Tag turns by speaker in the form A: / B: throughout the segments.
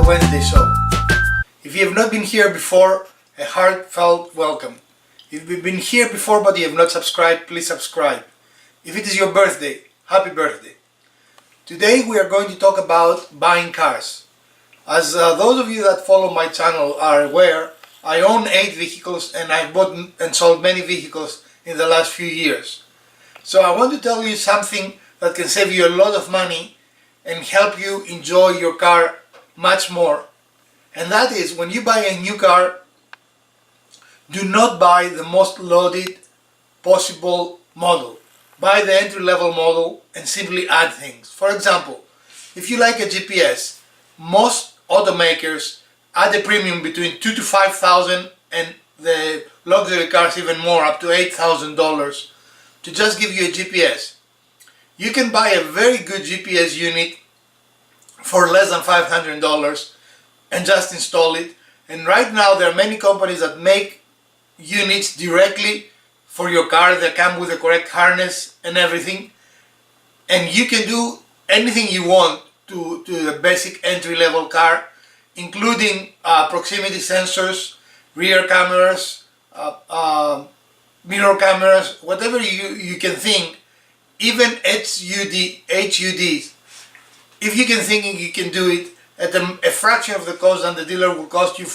A: Wednesday show. If you have not been here before, a heartfelt welcome. If you've been here before but you have not subscribed, please subscribe. If it is your birthday, happy birthday. Today we are going to talk about buying cars. As those of you that follow my channel are aware, I own 8 vehicles and I've bought and sold many vehicles in the last few years. So I want to tell you something that can save you a lot of money and help you enjoy your car much more. And that is, when you buy a new car, do not buy the most loaded possible model. Buy the entry-level model and simply add things. For example, if you like a GPS, most automakers add a premium between $2,000 to $5,000 and the luxury cars even more, up to $8,000 to just give you a GPS. You can buy a very good GPS unit for less than $500 and just install it. And right now there are many companies that make units directly for your car that come with the correct harness and everything, and you can do anything you want to the basic entry-level car, including proximity sensors, rear cameras, mirror cameras, whatever you can think, even HUDs. If you can think you can do it at a fraction of the cost than the dealer will cost you,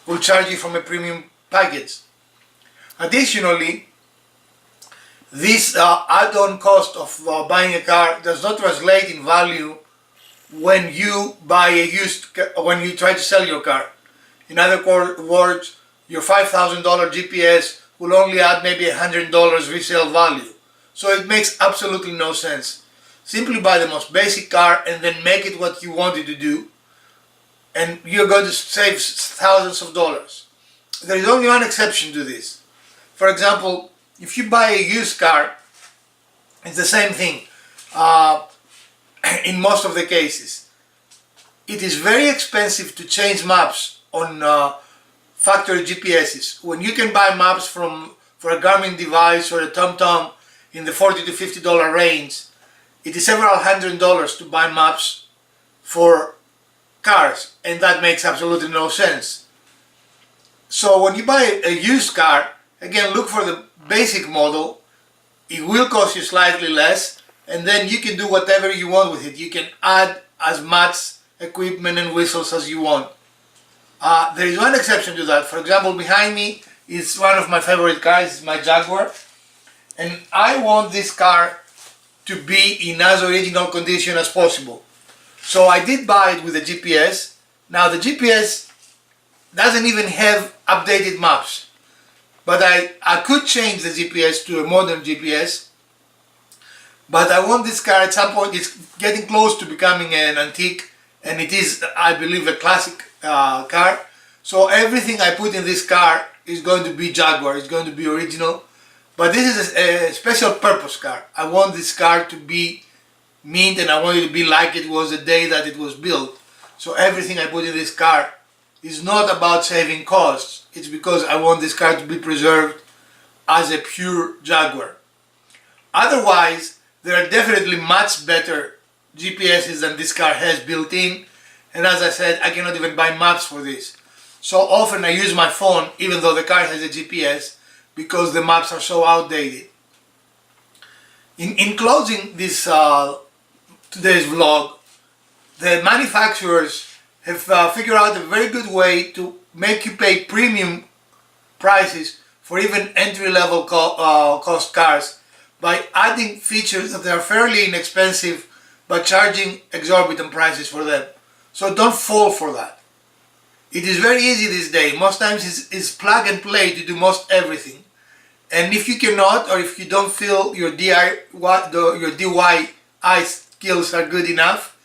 A: will charge you from a premium package. Additionally, this add-on cost of buying a car does not translate in value when you buy a when you try to sell your car. In other words, your $5,000 GPS will only add maybe $100 resale value. So it makes absolutely no sense. Simply buy the most basic car and then make it what you want it to do, and you're going to save thousands of dollars. There is only one exception to this. For example, if you buy a used car, it's the same thing in most of the cases. It is very expensive to change maps on factory GPSs. When you can buy maps for a Garmin device or a TomTom in the $40 to $50 range, it is several $100s to buy maps for cars, and that makes absolutely no sense. So when you buy a used car, again, look for the basic model. It will cost you slightly less, and then you can do whatever you want with it. You can add as much equipment and whistles as you want. There is one exception to that. For example, behind me is one of my favorite cars. It's my Jaguar, and I want this car to be in as original condition as possible. So I did buy it with a GPS. Now the GPS doesn't even have updated maps, but I could change the GPS to a modern GPS. But I want this car at some point. It's getting close to becoming an antique, and it is, I believe, a classic car. So everything I put in this car is going to be Jaguar. It's going to be original. But this is a special purpose car. I want this car to be mint, and I want it to be like it was the day that it was built. So everything I put in this car is not about saving costs. It's because I want this car to be preserved as a pure Jaguar. Otherwise, there are definitely much better GPSs than this car has built in. And as I said, I cannot even buy maps for this. So often I use my phone, even though the car has a GPS, because the maps are so outdated. In closing this today's vlog, the manufacturers have figured out a very good way to make you pay premium prices for even entry-level cost cars by adding features that are fairly inexpensive but charging exorbitant prices for them. So don't fall for that. It is very easy this day. Most times it's plug and play to do most everything. And if you cannot, or if you don't feel your DIY skills are good enough,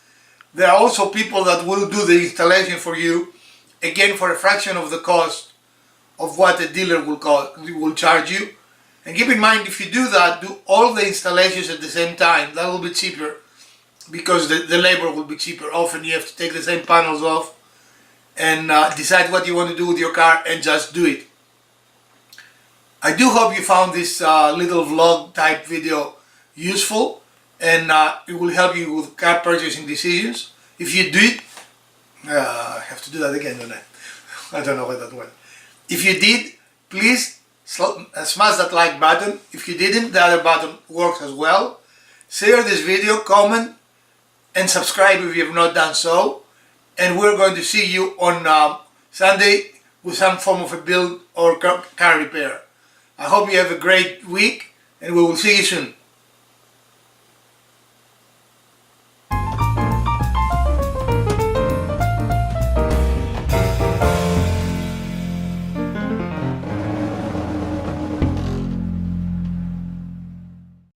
A: there are also people that will do the installation for you, again for a fraction of the cost of what a dealer will charge you. And keep in mind, if you do that, do all the installations at the same time. That will be cheaper because the labor will be cheaper. Often you have to take the same panels off and decide what you want to do with your car and just do it. I do hope you found this little vlog type video useful, and it will help you with car purchasing decisions. If you did, I have to do that again, don't I? I don't know what that was. If you did, please smash that like button. If you didn't, the other button works as well. Share this video, comment, and subscribe if you have not done so. And we're going to see you on Sunday with some form of a build or car repair. I hope you have a great week, and we will see you soon.